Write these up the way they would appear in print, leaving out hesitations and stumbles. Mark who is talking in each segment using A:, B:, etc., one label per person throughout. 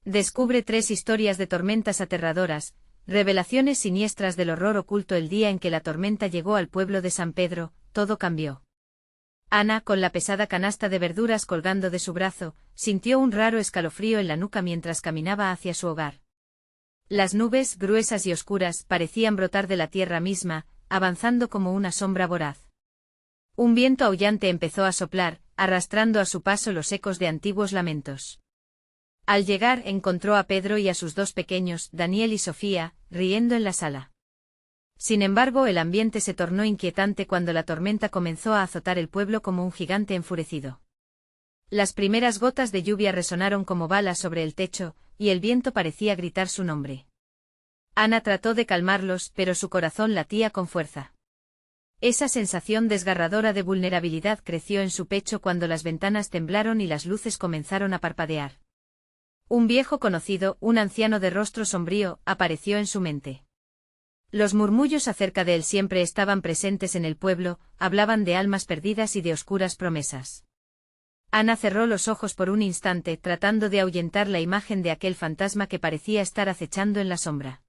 A: Descubre 3 historias de tormentas aterradoras, revelaciones siniestras del horror oculto. El día en que la tormenta llegó al pueblo de San Pedro, todo cambió. Ana, con la pesada canasta de verduras colgando de su brazo, sintió un raro escalofrío en la nuca mientras caminaba hacia su hogar. Las nubes, gruesas y oscuras, parecían brotar de la tierra misma, avanzando como una sombra voraz. Un viento aullante empezó a soplar, arrastrando a su paso los ecos de antiguos lamentos. Al llegar encontró a Pedro y a sus 2 pequeños, Daniel y Sofía, riendo en la sala. Sin embargo, el ambiente se tornó inquietante cuando la tormenta comenzó a azotar el pueblo como un gigante enfurecido. Las primeras gotas de lluvia resonaron como balas sobre el techo, y el viento parecía gritar su nombre. Ana trató de calmarlos, pero su corazón latía con fuerza. Esa sensación desgarradora de vulnerabilidad creció en su pecho cuando las ventanas temblaron y las luces comenzaron a parpadear. Un viejo conocido, un anciano de rostro sombrío, apareció en su mente. Los murmullos acerca de él siempre estaban presentes en el pueblo, hablaban de almas perdidas y de oscuras promesas. Ana cerró los ojos por un instante tratando de ahuyentar la imagen de aquel fantasma que parecía estar acechando en la sombra.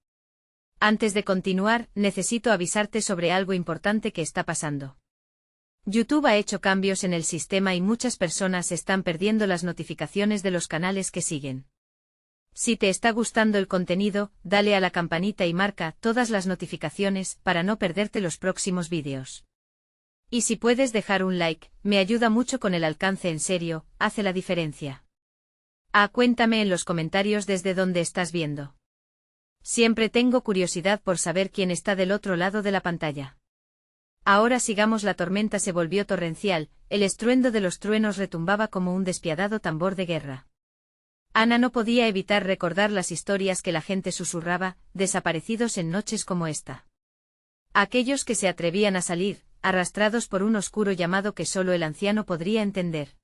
A: Antes de continuar, necesito avisarte sobre algo importante que está pasando. YouTube ha hecho cambios en el sistema y muchas personas están perdiendo las notificaciones de los canales que siguen. Si te está gustando el contenido, dale a la campanita y marca todas las notificaciones para no perderte los próximos vídeos. Y si puedes dejar un like, me ayuda mucho con el alcance. En serio, hace la diferencia. Cuéntame en los comentarios desde dónde estás viendo. Siempre tengo curiosidad por saber quién está del otro lado de la pantalla. Ahora sigamos. La tormenta se volvió torrencial, el estruendo de los truenos retumbaba como un despiadado tambor de guerra. Ana no podía evitar recordar las historias que la gente susurraba, desaparecidos en noches como esta. Aquellos que se atrevían a salir, arrastrados por un oscuro llamado que solo el anciano podría entender.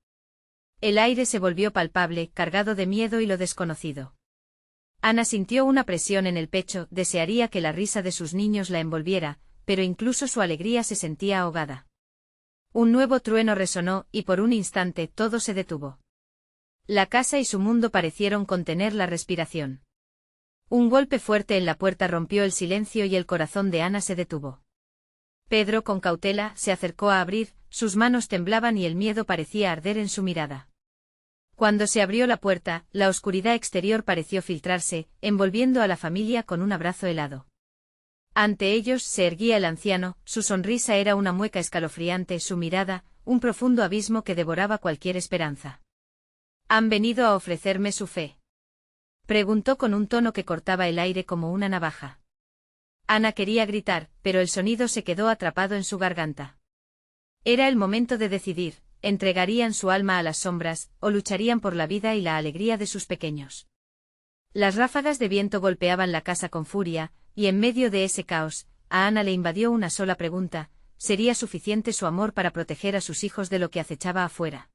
A: El aire se volvió palpable, cargado de miedo y lo desconocido. Ana sintió una presión en el pecho, desearía que la risa de sus niños la envolviera, pero incluso su alegría se sentía ahogada. Un nuevo trueno resonó, y por un instante todo se detuvo. La casa y su mundo parecieron contener la respiración. Un golpe fuerte en la puerta rompió el silencio y el corazón de Ana se detuvo. Pedro, con cautela, se acercó a abrir, sus manos temblaban y el miedo parecía arder en su mirada. Cuando se abrió la puerta, la oscuridad exterior pareció filtrarse, envolviendo a la familia con un abrazo helado. Ante ellos se erguía el anciano, su sonrisa era una mueca escalofriante, su mirada, un profundo abismo que devoraba cualquier esperanza. ¿Han venido a ofrecerme su fe?, preguntó con un tono que cortaba el aire como una navaja. Ana quería gritar, pero el sonido se quedó atrapado en su garganta. Era el momento de decidir, entregarían su alma a las sombras, o lucharían por la vida y la alegría de sus pequeños. Las ráfagas de viento golpeaban la casa con furia, y en medio de ese caos, a Ana le invadió una sola pregunta: ¿sería suficiente su amor para proteger a sus hijos de lo que acechaba afuera?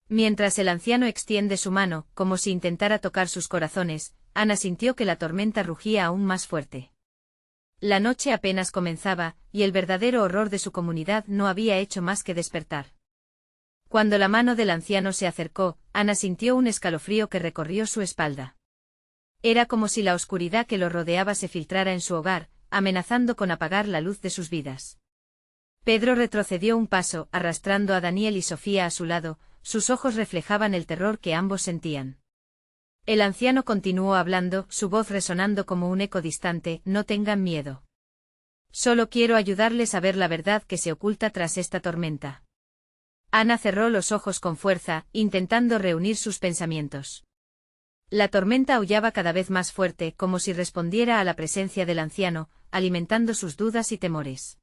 A: Mientras el anciano extiende su mano, como si intentara tocar sus corazones, Ana sintió que la tormenta rugía aún más fuerte. La noche apenas comenzaba, y el verdadero horror de su comunidad no había hecho más que despertar. Cuando la mano del anciano se acercó, Ana sintió un escalofrío que recorrió su espalda. Era como si la oscuridad que lo rodeaba se filtrara en su hogar, amenazando con apagar la luz de sus vidas. Pedro retrocedió un paso, arrastrando a Daniel y Sofía a su lado, sus ojos reflejaban el terror que ambos sentían. El anciano continuó hablando, su voz resonando como un eco distante: no tengan miedo. Solo quiero ayudarles a ver la verdad que se oculta tras esta tormenta. Ana cerró los ojos con fuerza, intentando reunir sus pensamientos. La tormenta aullaba cada vez más fuerte, como si respondiera a la presencia del anciano, alimentando sus dudas y temores.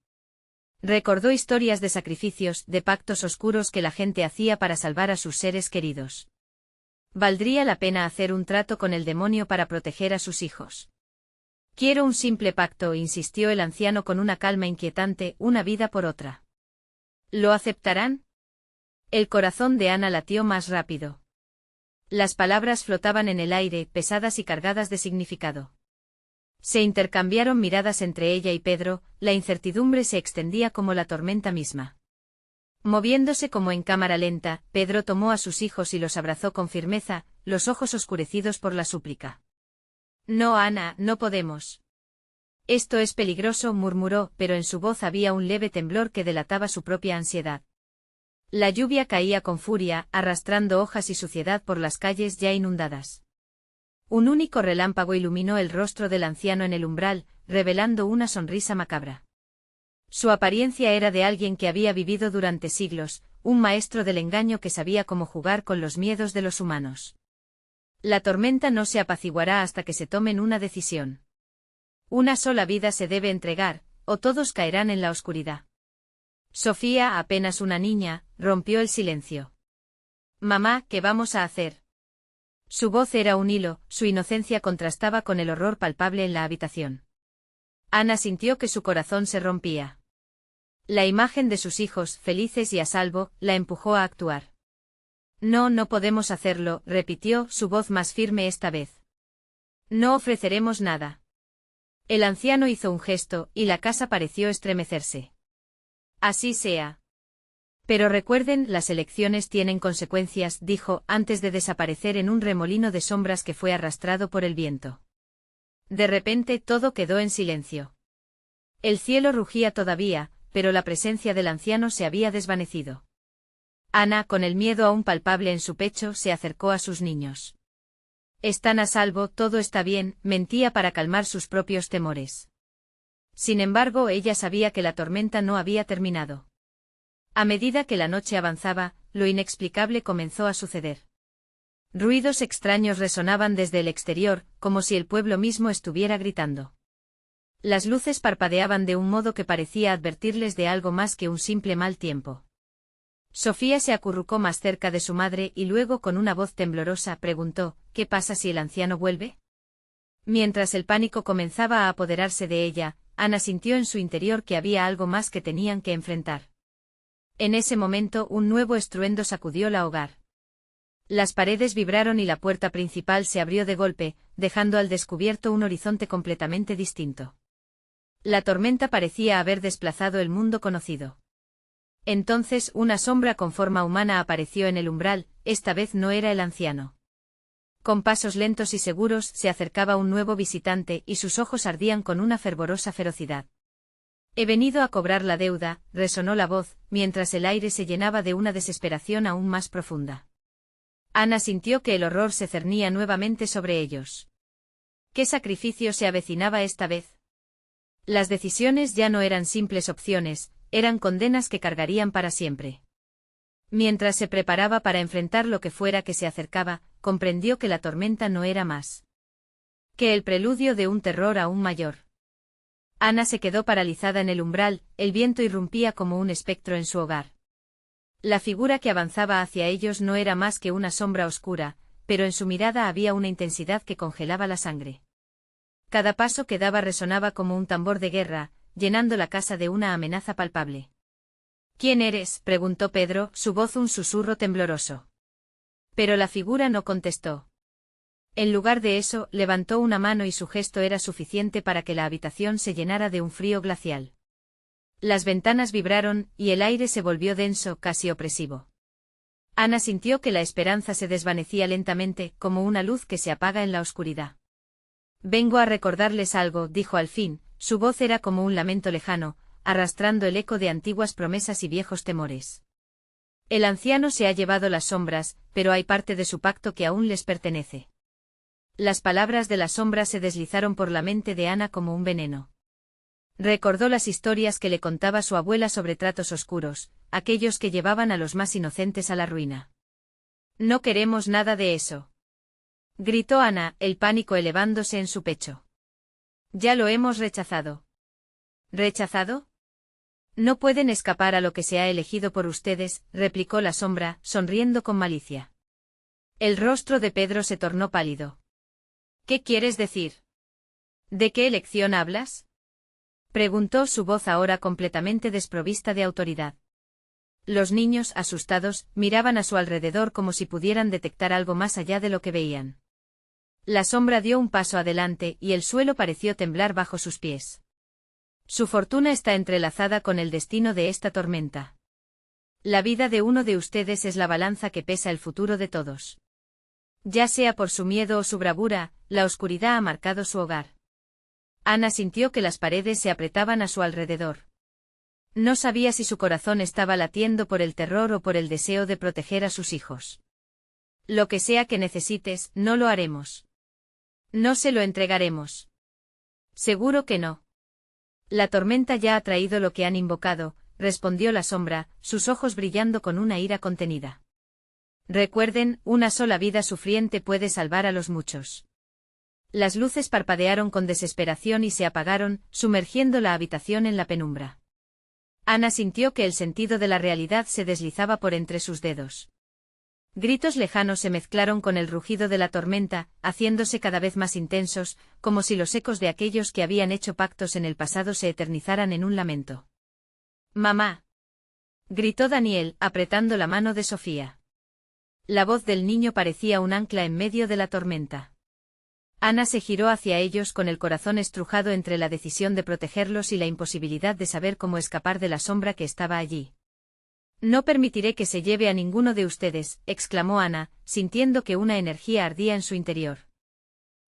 A: Recordó historias de sacrificios, de pactos oscuros que la gente hacía para salvar a sus seres queridos. ¿Valdría la pena hacer un trato con el demonio para proteger a sus hijos? Quiero un simple pacto, insistió el anciano con una calma inquietante, una vida por otra. ¿Lo aceptarán? El corazón de Ana latió más rápido. Las palabras flotaban en el aire, pesadas y cargadas de significado. Se intercambiaron miradas entre ella y Pedro, la incertidumbre se extendía como la tormenta misma. Moviéndose como en cámara lenta, Pedro tomó a sus hijos y los abrazó con firmeza, los ojos oscurecidos por la súplica. No, Ana, no podemos. Esto es peligroso, murmuró, pero en su voz había un leve temblor que delataba su propia ansiedad. La lluvia caía con furia, arrastrando hojas y suciedad por las calles ya inundadas. Un único relámpago iluminó el rostro del anciano en el umbral, revelando una sonrisa macabra. Su apariencia era de alguien que había vivido durante siglos, un maestro del engaño que sabía cómo jugar con los miedos de los humanos. La tormenta no se apaciguará hasta que se tomen una decisión. Una sola vida se debe entregar, o todos caerán en la oscuridad. Sofía, apenas una niña, rompió el silencio. Mamá, ¿qué vamos a hacer? Su voz era un hilo, su inocencia contrastaba con el horror palpable en la habitación. Ana sintió que su corazón se rompía. La imagen de sus hijos, felices y a salvo, la empujó a actuar. No, no podemos hacerlo, repitió, su voz más firme esta vez. No ofreceremos nada. El anciano hizo un gesto, y la casa pareció estremecerse. Así sea. Pero recuerden, las elecciones tienen consecuencias, dijo, antes de desaparecer en un remolino de sombras que fue arrastrado por el viento. De repente todo quedó en silencio. El cielo rugía todavía, pero la presencia del anciano se había desvanecido. Ana, con el miedo aún palpable en su pecho, se acercó a sus niños. Están a salvo, todo está bien, mentía para calmar sus propios temores. Sin embargo, ella sabía que la tormenta no había terminado. A medida que la noche avanzaba, lo inexplicable comenzó a suceder. Ruidos extraños resonaban desde el exterior, como si el pueblo mismo estuviera gritando. Las luces parpadeaban de un modo que parecía advertirles de algo más que un simple mal tiempo. Sofía se acurrucó más cerca de su madre y luego con una voz temblorosa preguntó, ¿qué pasa si el anciano vuelve? Mientras el pánico comenzaba a apoderarse de ella, Ana sintió en su interior que había algo más que tenían que enfrentar. En ese momento un nuevo estruendo sacudió la hogar. Las paredes vibraron y la puerta principal se abrió de golpe, dejando al descubierto un horizonte completamente distinto. La tormenta parecía haber desplazado el mundo conocido. Entonces una sombra con forma humana apareció en el umbral, esta vez no era el anciano. Con pasos lentos y seguros se acercaba un nuevo visitante y sus ojos ardían con una fervorosa ferocidad. He venido a cobrar la deuda, resonó la voz, mientras el aire se llenaba de una desesperación aún más profunda. Ana sintió que el horror se cernía nuevamente sobre ellos. ¿Qué sacrificio se avecinaba esta vez? Las decisiones ya no eran simples opciones, eran condenas que cargarían para siempre. Mientras se preparaba para enfrentar lo que fuera que se acercaba, comprendió que la tormenta no era más que el preludio de un terror aún mayor. Ana se quedó paralizada en el umbral, el viento irrumpía como un espectro en su hogar. La figura que avanzaba hacia ellos no era más que una sombra oscura, pero en su mirada había una intensidad que congelaba la sangre. Cada paso que daba resonaba como un tambor de guerra, llenando la casa de una amenaza palpable. ¿Quién eres?, preguntó Pedro, su voz un susurro tembloroso. Pero la figura no contestó. En lugar de eso, levantó una mano y su gesto era suficiente para que la habitación se llenara de un frío glacial. Las ventanas vibraron, y el aire se volvió denso, casi opresivo. Ana sintió que la esperanza se desvanecía lentamente, como una luz que se apaga en la oscuridad. Vengo a recordarles algo, dijo al fin, su voz era como un lamento lejano, arrastrando el eco de antiguas promesas y viejos temores. El anciano se ha llevado las sombras, pero hay parte de su pacto que aún les pertenece. Las palabras de la sombra se deslizaron por la mente de Ana como un veneno. Recordó las historias que le contaba su abuela sobre tratos oscuros, aquellos que llevaban a los más inocentes a la ruina. No queremos nada de eso. Gritó Ana, el pánico elevándose en su pecho. Ya lo hemos rechazado. ¿Rechazado? No pueden escapar a lo que se ha elegido por ustedes, replicó la sombra, sonriendo con malicia. El rostro de Pedro se tornó pálido. ¿Qué quieres decir? ¿De qué elección hablas? Preguntó su voz ahora completamente desprovista de autoridad. Los niños, asustados, miraban a su alrededor como si pudieran detectar algo más allá de lo que veían. La sombra dio un paso adelante y el suelo pareció temblar bajo sus pies. Su fortuna está entrelazada con el destino de esta tormenta. La vida de uno de ustedes es la balanza que pesa el futuro de todos. Ya sea por su miedo o su bravura, la oscuridad ha marcado su hogar. Ana sintió que las paredes se apretaban a su alrededor. No sabía si su corazón estaba latiendo por el terror o por el deseo de proteger a sus hijos. Lo que sea que necesites, no lo haremos. No se lo entregaremos. Seguro que no. La tormenta ya ha traído lo que han invocado, respondió la sombra, sus ojos brillando con una ira contenida. Recuerden, una sola vida sufriente puede salvar a los muchos. Las luces parpadearon con desesperación y se apagaron, sumergiendo la habitación en la penumbra. Ana sintió que el sentido de la realidad se deslizaba por entre sus dedos. Gritos lejanos se mezclaron con el rugido de la tormenta, haciéndose cada vez más intensos, como si los ecos de aquellos que habían hecho pactos en el pasado se eternizaran en un lamento. «¡Mamá!», gritó Daniel, apretando la mano de Sofía. La voz del niño parecía un ancla en medio de la tormenta. Ana se giró hacia ellos con el corazón estrujado entre la decisión de protegerlos y la imposibilidad de saber cómo escapar de la sombra que estaba allí. «No permitiré que se lleve a ninguno de ustedes», exclamó Ana, sintiendo que una energía ardía en su interior.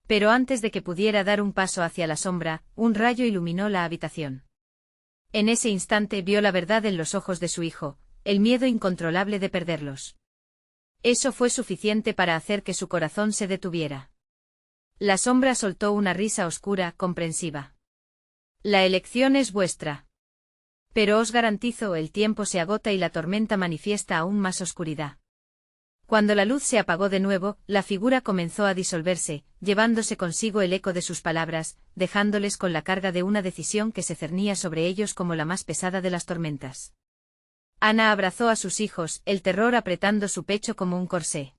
A: Pero antes de que pudiera dar un paso hacia la sombra, un rayo iluminó la habitación. En ese instante vio la verdad en los ojos de su hijo, el miedo incontrolable de perderlos. Eso fue suficiente para hacer que su corazón se detuviera. La sombra soltó una risa oscura, comprensiva. «La elección es vuestra. Pero os garantizo, el tiempo se agota y la tormenta manifiesta aún más oscuridad». Cuando la luz se apagó de nuevo, la figura comenzó a disolverse, llevándose consigo el eco de sus palabras, dejándoles con la carga de una decisión que se cernía sobre ellos como la más pesada de las tormentas. Ana abrazó a sus hijos, el terror apretando su pecho como un corsé.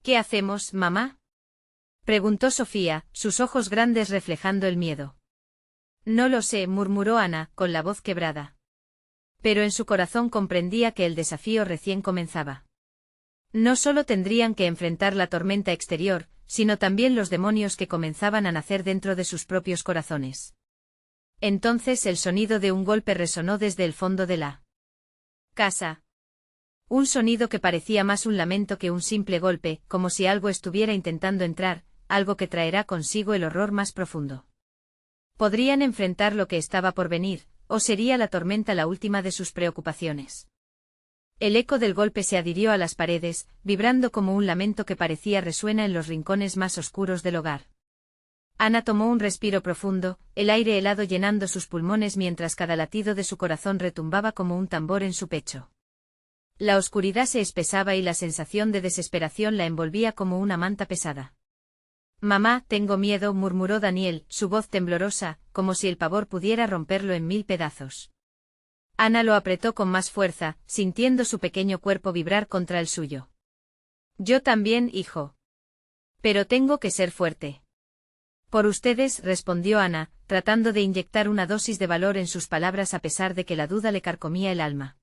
A: «¿Qué hacemos, mamá?», preguntó Sofía, sus ojos grandes reflejando el miedo. «No lo sé», murmuró Ana, con la voz quebrada. Pero en su corazón comprendía que el desafío recién comenzaba. No solo tendrían que enfrentar la tormenta exterior, sino también los demonios que comenzaban a nacer dentro de sus propios corazones. Entonces el sonido de un golpe resonó desde el fondo de la casa. Un sonido que parecía más un lamento que un simple golpe, como si algo estuviera intentando entrar, algo que traerá consigo el horror más profundo. Podrían enfrentar lo que estaba por venir, o sería la tormenta la última de sus preocupaciones. El eco del golpe se adhirió a las paredes, vibrando como un lamento que parecía resuena en los rincones más oscuros del hogar. Ana tomó un respiro profundo, el aire helado llenando sus pulmones mientras cada latido de su corazón retumbaba como un tambor en su pecho. La oscuridad se espesaba y la sensación de desesperación la envolvía como una manta pesada. «Mamá, tengo miedo», murmuró Daniel, su voz temblorosa, como si el pavor pudiera romperlo en 1000 pedazos. Ana lo apretó con más fuerza, sintiendo su pequeño cuerpo vibrar contra el suyo. «Yo también, hijo. Pero tengo que ser fuerte». «Por ustedes», respondió Ana, tratando de inyectar una dosis de valor en sus palabras a pesar de que la duda le carcomía el alma.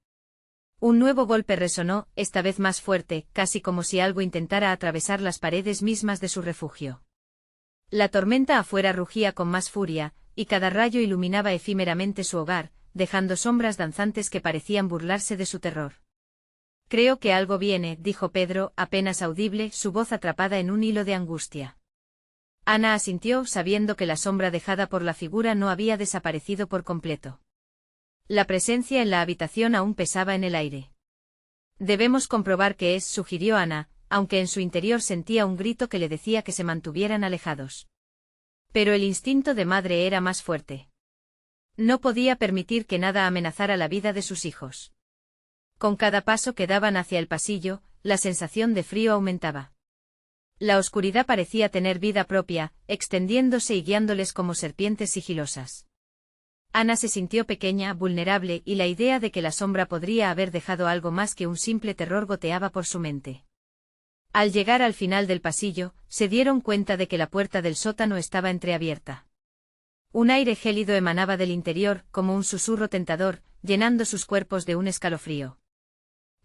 A: Un nuevo golpe resonó, esta vez más fuerte, casi como si algo intentara atravesar las paredes mismas de su refugio. La tormenta afuera rugía con más furia, y cada rayo iluminaba efímeramente su hogar, dejando sombras danzantes que parecían burlarse de su terror. «Creo que algo viene», dijo Pedro, apenas audible, su voz atrapada en un hilo de angustia. Ana asintió, sabiendo que la sombra dejada por la figura no había desaparecido por completo. La presencia en la habitación aún pesaba en el aire. «Debemos comprobar qué es», sugirió Ana, aunque en su interior sentía un grito que le decía que se mantuvieran alejados. Pero el instinto de madre era más fuerte. No podía permitir que nada amenazara la vida de sus hijos. Con cada paso que daban hacia el pasillo, la sensación de frío aumentaba. La oscuridad parecía tener vida propia, extendiéndose y guiándoles como serpientes sigilosas. Ana se sintió pequeña, vulnerable, y la idea de que la sombra podría haber dejado algo más que un simple terror goteaba por su mente. Al llegar al final del pasillo, se dieron cuenta de que la puerta del sótano estaba entreabierta. Un aire gélido emanaba del interior, como un susurro tentador, llenando sus cuerpos de un escalofrío.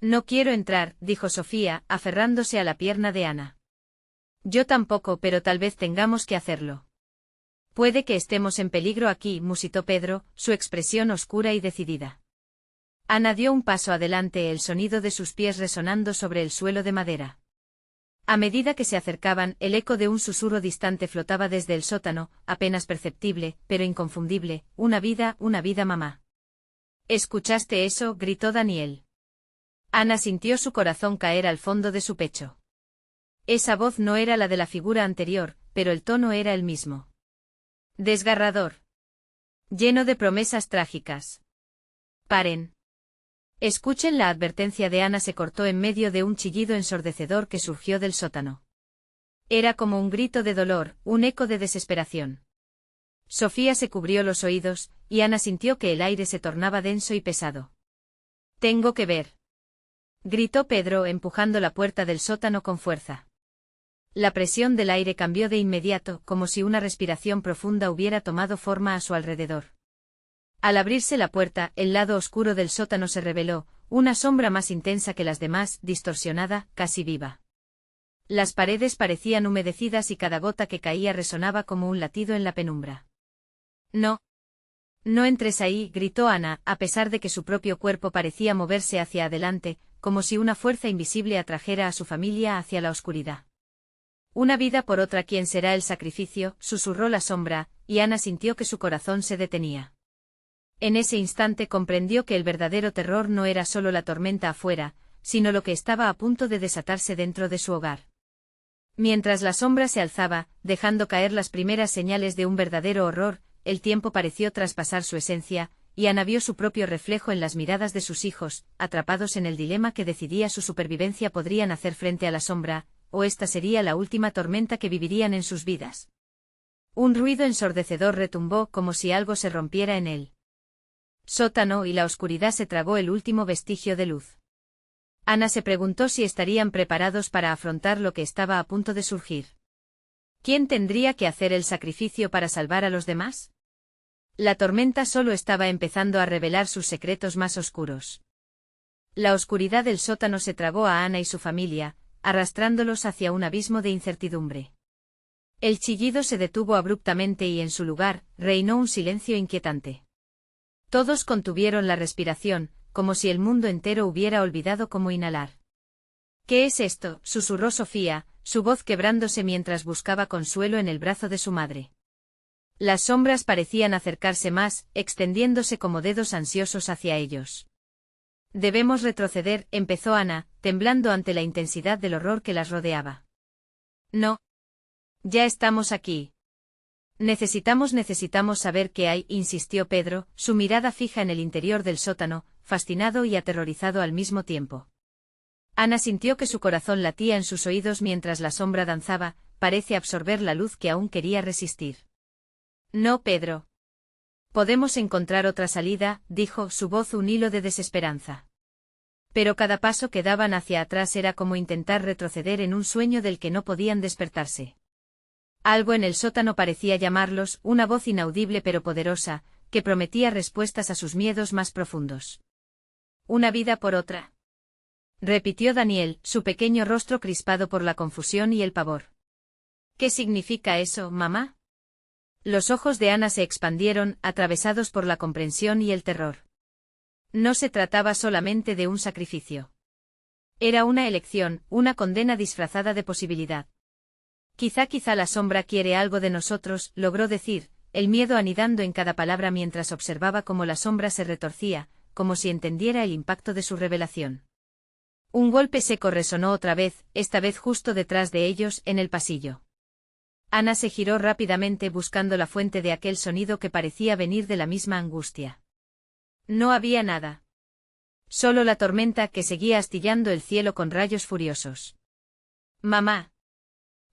A: «No quiero entrar», dijo Sofía, aferrándose a la pierna de Ana. «Yo tampoco, pero tal vez tengamos que hacerlo». «Puede que estemos en peligro aquí», musitó Pedro, su expresión oscura y decidida. Ana dio un paso adelante, el sonido de sus pies resonando sobre el suelo de madera. A medida que se acercaban, el eco de un susurro distante flotaba desde el sótano, apenas perceptible, pero inconfundible: una vida, mamá. ¿Escuchaste eso?, gritó Daniel. Ana sintió su corazón caer al fondo de su pecho. Esa voz no era la de la figura anterior, pero el tono era el mismo. Desgarrador. Lleno de promesas trágicas. Paren. Escuchen. La advertencia de Ana se cortó en medio de un chillido ensordecedor que surgió del sótano. Era como un grito de dolor, un eco de desesperación. Sofía se cubrió los oídos, y Ana sintió que el aire se tornaba denso y pesado. «Tengo que ver», gritó Pedro, empujando la puerta del sótano con fuerza. La presión del aire cambió de inmediato, como si una respiración profunda hubiera tomado forma a su alrededor. Al abrirse la puerta, el lado oscuro del sótano se reveló, una sombra más intensa que las demás, distorsionada, casi viva. Las paredes parecían humedecidas y cada gota que caía resonaba como un latido en la penumbra. «No. No entres ahí», gritó Ana, a pesar de que su propio cuerpo parecía moverse hacia adelante, como si una fuerza invisible atrajera a su familia hacia la oscuridad. «Una vida por otra». «¿Quién será el sacrificio?», susurró la sombra, y Ana sintió que su corazón se detenía. En ese instante comprendió que el verdadero terror no era solo la tormenta afuera, sino lo que estaba a punto de desatarse dentro de su hogar. Mientras la sombra se alzaba, dejando caer las primeras señales de un verdadero horror, el tiempo pareció traspasar su esencia, y Ana vio su propio reflejo en las miradas de sus hijos, atrapados en el dilema que decidía su supervivencia. ¿Podrían hacer frente a la sombra, o esta sería la última tormenta que vivirían en sus vidas? Un ruido ensordecedor retumbó, como si algo se rompiera en él. Sótano, y la oscuridad se tragó el último vestigio de luz. Ana se preguntó si estarían preparados para afrontar lo que estaba a punto de surgir. ¿Quién tendría que hacer el sacrificio para salvar a los demás? La tormenta solo estaba empezando a revelar sus secretos más oscuros. La oscuridad del sótano se tragó a Ana y su familia, arrastrándolos hacia un abismo de incertidumbre. El chillido se detuvo abruptamente y en su lugar reinó un silencio inquietante. Todos contuvieron la respiración, como si el mundo entero hubiera olvidado cómo inhalar. «¿Qué es esto?», susurró Sofía, su voz quebrándose mientras buscaba consuelo en el brazo de su madre. Las sombras parecían acercarse más, extendiéndose como dedos ansiosos hacia ellos. «Debemos retroceder», empezó Ana, temblando ante la intensidad del horror que las rodeaba. «No. Ya estamos aquí. Necesitamos saber qué hay», insistió Pedro, su mirada fija en el interior del sótano, fascinado y aterrorizado al mismo tiempo. Ana sintió que su corazón latía en sus oídos mientras la sombra danzaba, parece absorber la luz que aún quería resistir. «No, Pedro. Podemos encontrar otra salida», dijo, su voz un hilo de desesperanza. Pero cada paso que daban hacia atrás era como intentar retroceder en un sueño del que no podían despertarse. Algo en el sótano parecía llamarlos, una voz inaudible pero poderosa, que prometía respuestas a sus miedos más profundos. «Una vida por otra», repitió Daniel, su pequeño rostro crispado por la confusión y el pavor. «¿Qué significa eso, mamá?». Los ojos de Ana se expandieron, atravesados por la comprensión y el terror. No se trataba solamente de un sacrificio. Era una elección, una condena disfrazada de posibilidad. Quizá la sombra quiere algo de nosotros», logró decir, el miedo anidando en cada palabra mientras observaba cómo la sombra se retorcía, como si entendiera el impacto de su revelación. Un golpe seco resonó otra vez, esta vez justo detrás de ellos, en el pasillo. Ana se giró rápidamente buscando la fuente de aquel sonido que parecía venir de la misma angustia. No había nada. Solo la tormenta que seguía astillando el cielo con rayos furiosos. «Mamá»,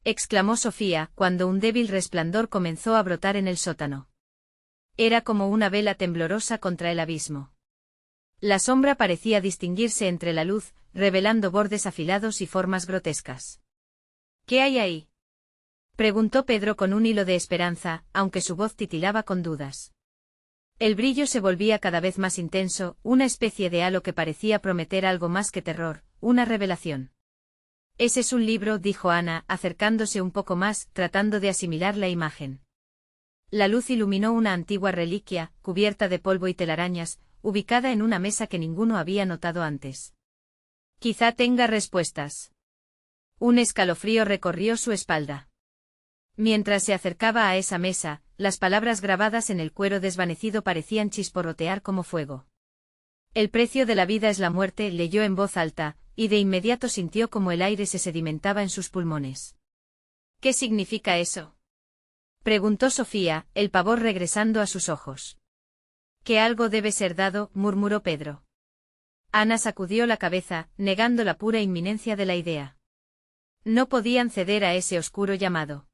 A: exclamó Sofía, cuando un débil resplandor comenzó a brotar en el sótano. Era como una vela temblorosa contra el abismo. La sombra parecía distinguirse entre la luz, revelando bordes afilados y formas grotescas. «¿Qué hay ahí?», preguntó Pedro con un hilo de esperanza, aunque su voz titilaba con dudas. El brillo se volvía cada vez más intenso, una especie de halo que parecía prometer algo más que terror, una revelación. «Ese es un libro», dijo Ana, acercándose un poco más, tratando de asimilar la imagen. La luz iluminó una antigua reliquia, cubierta de polvo y telarañas, ubicada en una mesa que ninguno había notado antes. Quizá tenga respuestas. Un escalofrío recorrió su espalda. Mientras se acercaba a esa mesa, las palabras grabadas en el cuero desvanecido parecían chisporrotear como fuego. El precio de la vida es la muerte, leyó en voz alta, y de inmediato sintió como el aire se sedimentaba en sus pulmones. ¿Qué significa eso? Preguntó Sofía, el pavor regresando a sus ojos. Que algo debe ser dado, murmuró Pedro. Ana sacudió la cabeza, negando la pura inminencia de la idea. No podían ceder a ese oscuro llamado.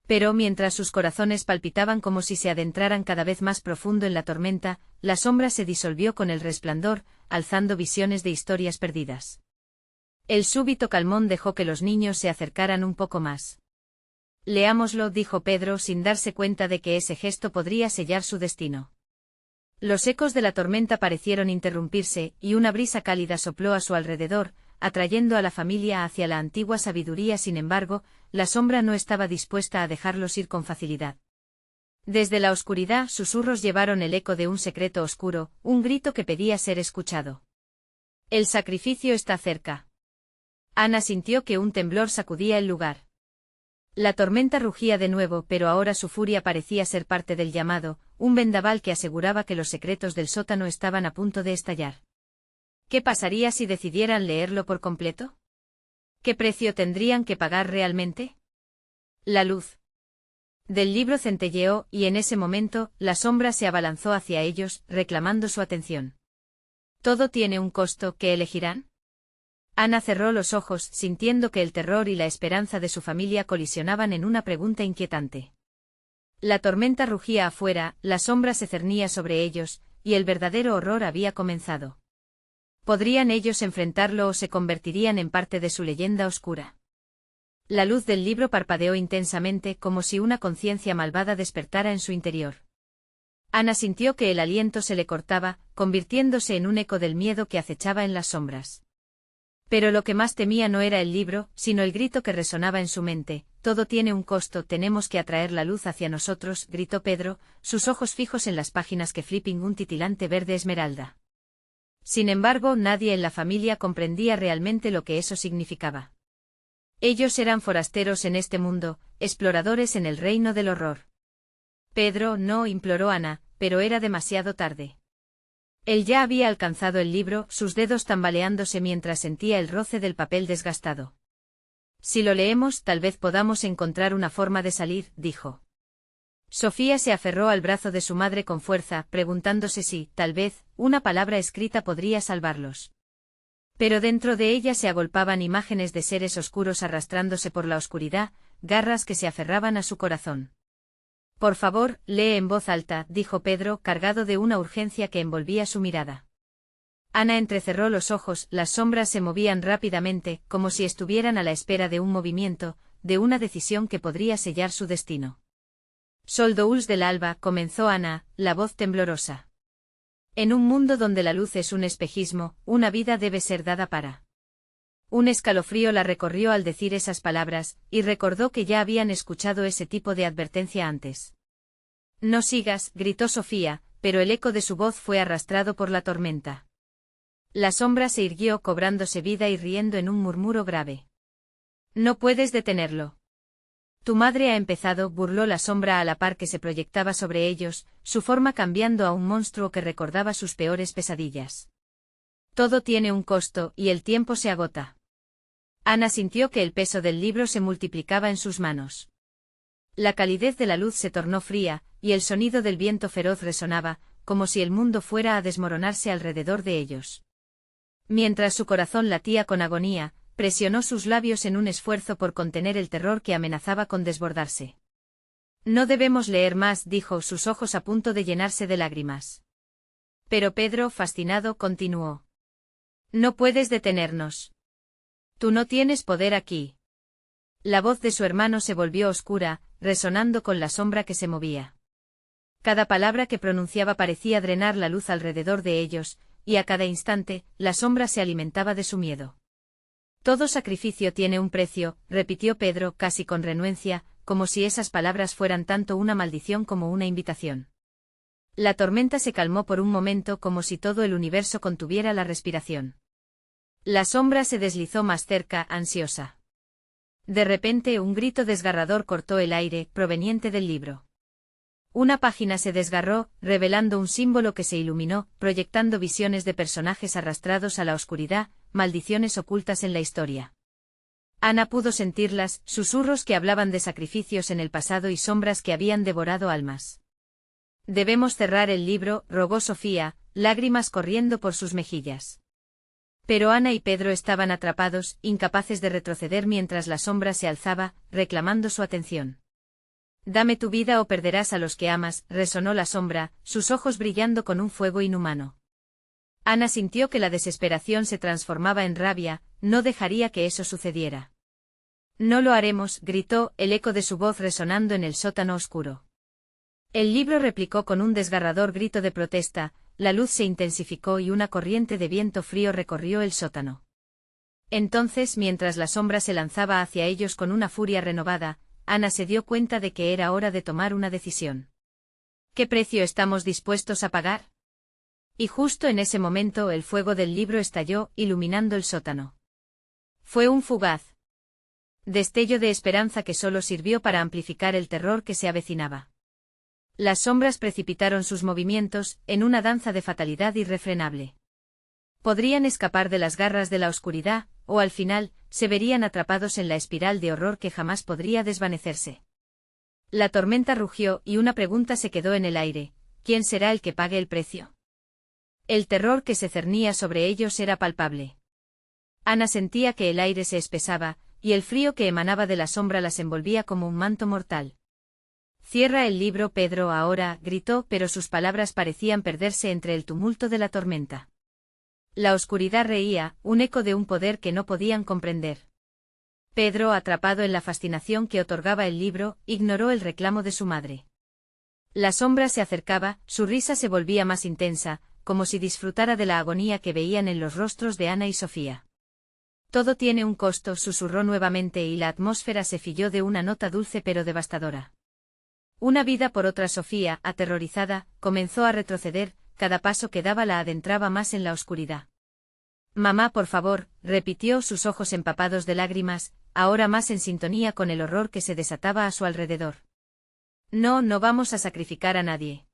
A: Pero mientras sus corazones palpitaban como si se adentraran cada vez más profundo en la tormenta, la sombra se disolvió con el resplandor, alzando visiones de historias perdidas. El súbito calmón dejó que los niños se acercaran un poco más. Leámoslo, dijo Pedro sin darse cuenta de que ese gesto podría sellar su destino. Los ecos de la tormenta parecieron interrumpirse, y una brisa cálida sopló a su alrededor, atrayendo a la familia hacia la antigua sabiduría. Sin embargo, la sombra no estaba dispuesta a dejarlos ir con facilidad. Desde la oscuridad, susurros llevaron el eco de un secreto oscuro, un grito que pedía ser escuchado. El sacrificio está cerca. Ana sintió que un temblor sacudía el lugar. La tormenta rugía de nuevo, pero ahora su furia parecía ser parte del llamado, un vendaval que aseguraba que los secretos del sótano estaban a punto de estallar. ¿Qué pasaría si decidieran leerlo por completo? ¿Qué precio tendrían que pagar realmente? La luz del libro centelleó, y en ese momento, la sombra se abalanzó hacia ellos, reclamando su atención. ¿Todo tiene un costo? ¿Qué elegirán? Ana cerró los ojos, sintiendo que el terror y la esperanza de su familia colisionaban en una pregunta inquietante. La tormenta rugía afuera, la sombra se cernía sobre ellos, y el verdadero horror había comenzado. ¿Podrían ellos enfrentarlo o se convertirían en parte de su leyenda oscura? La luz del libro parpadeó intensamente, como si una conciencia malvada despertara en su interior. Ana sintió que el aliento se le cortaba, convirtiéndose en un eco del miedo que acechaba en las sombras. Pero lo que más temía no era el libro, sino el grito que resonaba en su mente. Todo tiene un costo, tenemos que atraer la luz hacia nosotros, gritó Pedro, sus ojos fijos en las páginas que flipping un titilante verde esmeralda. Sin embargo, nadie en la familia comprendía realmente lo que eso significaba. Ellos eran forasteros en este mundo, exploradores en el reino del horror. Pedro, no, imploró Ana, pero era demasiado tarde. Él ya había alcanzado el libro, sus dedos tambaleándose mientras sentía el roce del papel desgastado. Si lo leemos, tal vez podamos encontrar una forma de salir, dijo. Sofía se aferró al brazo de su madre con fuerza, preguntándose si, tal vez, una palabra escrita podría salvarlos. Pero dentro de ella se agolpaban imágenes de seres oscuros arrastrándose por la oscuridad, garras que se aferraban a su corazón. Por favor, lee en voz alta, dijo Pedro, cargado de una urgencia que envolvía su mirada. Ana entrecerró los ojos, las sombras se movían rápidamente, como si estuvieran a la espera de un movimiento, de una decisión que podría sellar su destino. Soldouls del alba, comenzó Ana, la voz temblorosa. En un mundo donde la luz es un espejismo, una vida debe ser dada para. Un escalofrío la recorrió al decir esas palabras, y recordó que ya habían escuchado ese tipo de advertencia antes. No sigas, gritó Sofía, pero el eco de su voz fue arrastrado por la tormenta. La sombra se irguió cobrándose vida y riendo en un murmuro grave. No puedes detenerlo. Tu madre ha empezado, burló la sombra a la par que se proyectaba sobre ellos, su forma cambiando a un monstruo que recordaba sus peores pesadillas. Todo tiene un costo, y el tiempo se agota. Ana sintió que el peso del libro se multiplicaba en sus manos. La calidez de la luz se tornó fría, y el sonido del viento feroz resonaba, como si el mundo fuera a desmoronarse alrededor de ellos. Mientras su corazón latía con agonía, presionó sus labios en un esfuerzo por contener el terror que amenazaba con desbordarse. No debemos leer más, dijo, sus ojos a punto de llenarse de lágrimas. Pero Pedro, fascinado, continuó. No puedes detenernos. Tú no tienes poder aquí. La voz de su hermano se volvió oscura, resonando con la sombra que se movía. Cada palabra que pronunciaba parecía drenar la luz alrededor de ellos, y a cada instante, la sombra se alimentaba de su miedo. Todo sacrificio tiene un precio, repitió Pedro casi con renuencia, como si esas palabras fueran tanto una maldición como una invitación. La tormenta se calmó por un momento como si todo el universo contuviera la respiración. La sombra se deslizó más cerca, ansiosa. De repente un grito desgarrador cortó el aire, proveniente del libro. Una página se desgarró, revelando un símbolo que se iluminó, proyectando visiones de personajes arrastrados a la oscuridad, maldiciones ocultas en la historia. Ana pudo sentirlas, susurros que hablaban de sacrificios en el pasado y sombras que habían devorado almas. Debemos cerrar el libro, rogó Sofía, lágrimas corriendo por sus mejillas. Pero Ana y Pedro estaban atrapados, incapaces de retroceder mientras la sombra se alzaba, reclamando su atención. Dame tu vida o perderás a los que amas, resonó la sombra, sus ojos brillando con un fuego inhumano. Ana sintió que la desesperación se transformaba en rabia, no dejaría que eso sucediera. No lo haremos, gritó, el eco de su voz resonando en el sótano oscuro. El libro replicó con un desgarrador grito de protesta, la luz se intensificó y una corriente de viento frío recorrió el sótano. Entonces, mientras la sombra se lanzaba hacia ellos con una furia renovada, Ana se dio cuenta de que era hora de tomar una decisión. ¿Qué precio estamos dispuestos a pagar? Y justo en ese momento el fuego del libro estalló, iluminando el sótano. Fue un fugaz destello de esperanza que solo sirvió para amplificar el terror que se avecinaba. Las sombras precipitaron sus movimientos, en una danza de fatalidad irrefrenable. Podrían escapar de las garras de la oscuridad, o al final, se verían atrapados en la espiral de horror que jamás podría desvanecerse. La tormenta rugió y una pregunta se quedó en el aire: ¿quién será el que pague el precio? El terror que se cernía sobre ellos era palpable. Ana sentía que el aire se espesaba, y el frío que emanaba de la sombra las envolvía como un manto mortal. Cierra el libro, Pedro, ahora, gritó, pero sus palabras parecían perderse entre el tumulto de la tormenta. La oscuridad reía, un eco de un poder que no podían comprender. Pedro, atrapado en la fascinación que otorgaba el libro, ignoró el reclamo de su madre. La sombra se acercaba, su risa se volvía más intensa, como si disfrutara de la agonía que veían en los rostros de Ana y Sofía. Todo tiene un costo, susurró nuevamente y la atmósfera se filló de una nota dulce pero devastadora. Una vida por otra. Sofía, aterrorizada, comenzó a retroceder, cada paso que daba la adentraba más en la oscuridad. Mamá, por favor, repitió, sus ojos empapados de lágrimas, ahora más en sintonía con el horror que se desataba a su alrededor. No, no vamos a sacrificar a nadie.